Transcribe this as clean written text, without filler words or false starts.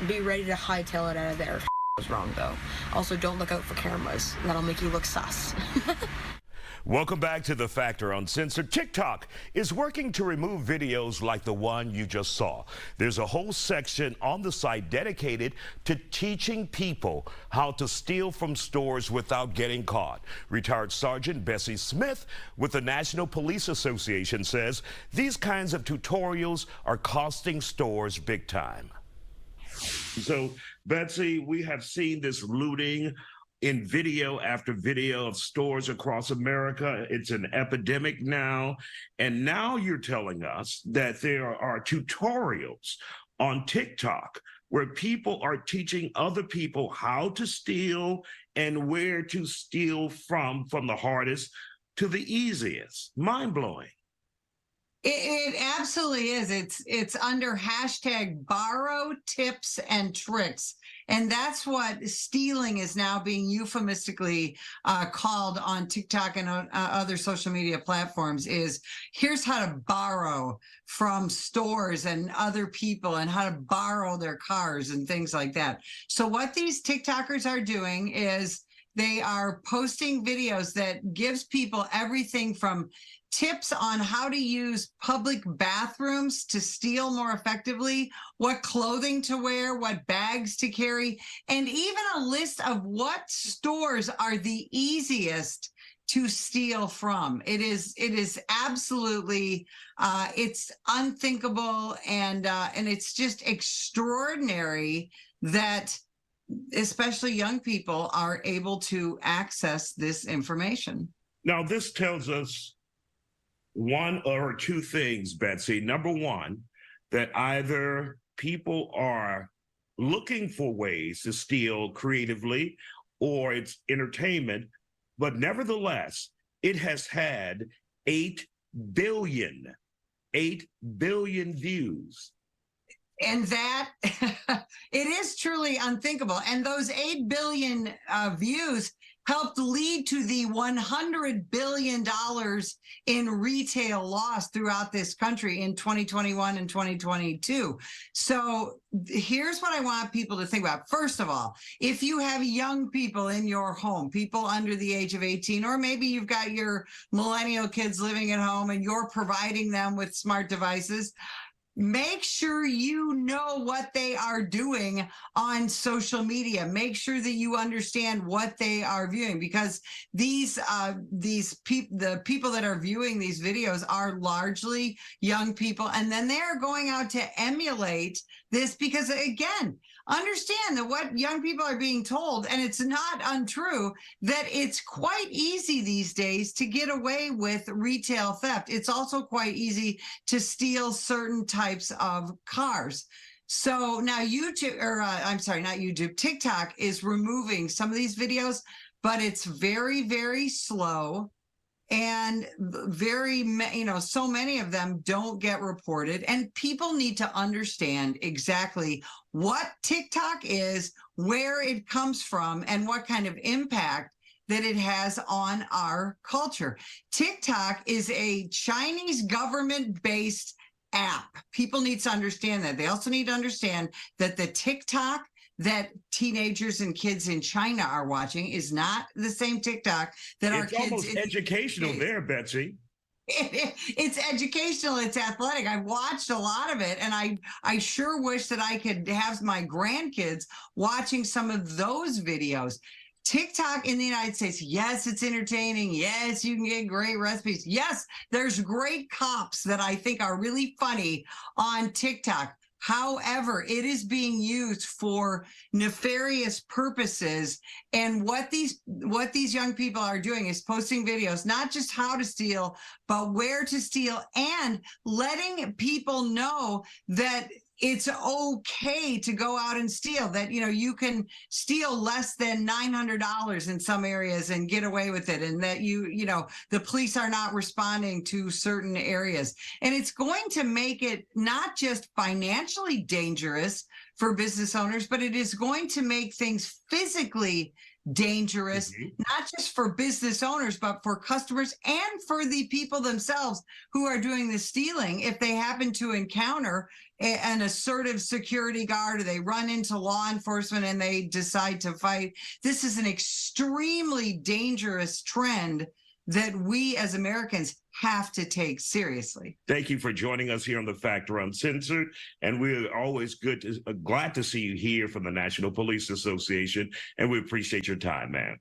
Be ready to hightail it out of there. Was wrong though. Also, don't look out for cameras. That'll make you look sus. Welcome back to The Factor Uncensored. TikTok is working to remove videos like the one you just saw. There's a whole section on the site dedicated to teaching people how to steal from stores without getting caught. Retired Sergeant Bessie Smith with the National Police Association says these kinds of tutorials are costing stores big time. So, Betsy, we have seen this looting in video after video of stores across America. It's an epidemic now. And now you're telling us that there are tutorials on TikTok where people are teaching other people how to steal and where to steal from the hardest to the easiest. Mind-blowing. It absolutely is. It's under hashtag borrow tips and tricks. And that's what stealing is now being euphemistically called on TikTok and other social media platforms is here's how to borrow from stores and other people and how to borrow their cars and things like that. So what these TikTokers are doing is they are posting videos that gives people everything from tips on how to use public bathrooms to steal more effectively, what clothing to wear, what bags to carry, and even a list of what stores are the easiest to steal from. It is absolutely, it's unthinkable, and it's just extraordinary that especially young people are able to access this information. Now, this tells us one or two things, Betsy. Number one, that either people are looking for ways to steal creatively or it's entertainment, but nevertheless, it has had 8 billion views. And that, it is truly unthinkable. And those 8 billion views helped lead to the $100 billion in retail loss throughout this country in 2021 and 2022. So here's what I want people to think about. First of all, if you have young people in your home, people under the age of 18, or maybe you've got your millennial kids living at home and you're providing them with smart devices, make sure you know what they are doing on social media. Make sure that you understand what they are viewing, because the people that are viewing these videos are largely young people, and then they are going out to emulate this because, again, understand that what young people are being told, and it's not untrue, that it's quite easy these days to get away with retail theft. It's also quite easy to steal certain types of cars. So now TikTok is removing some of these videos, but it's very, very slow. And so many of them don't get reported, and people need to understand exactly what TikTok is, where it comes from, and what kind of impact that it has on our culture. TikTok is a Chinese government-based app. People need to understand that. They also need to understand that the TikTok that teenagers and kids in China are watching is not the same TikTok that our kids. It's almost educational there, Betsy. It's educational. It's athletic. I watched a lot of it, and I sure wish that I could have my grandkids watching some of those videos. TikTok in the United States, yes, it's entertaining. Yes, you can get great recipes. Yes, there's great cops that I think are really funny on TikTok. However, it is being used for nefarious purposes. And what these young people are doing is posting videos, not just how to steal, but where to steal, and letting people know that it's okay to go out and steal, that, you can steal less than $900 in some areas and get away with it. And that the police are not responding to certain areas. And it's going to make it not just financially dangerous for business owners, but it is going to make things physically dangerous, not just for business owners, but for customers and for the people themselves who are doing the stealing. If they happen to encounter an assertive security guard, or they run into law enforcement and they decide to fight, this is an extremely dangerous trend that we as Americans have to take seriously. Thank you for joining us here on The Factor Uncensored. And we're always glad to see you here from the National Police Association. And we appreciate your time, man.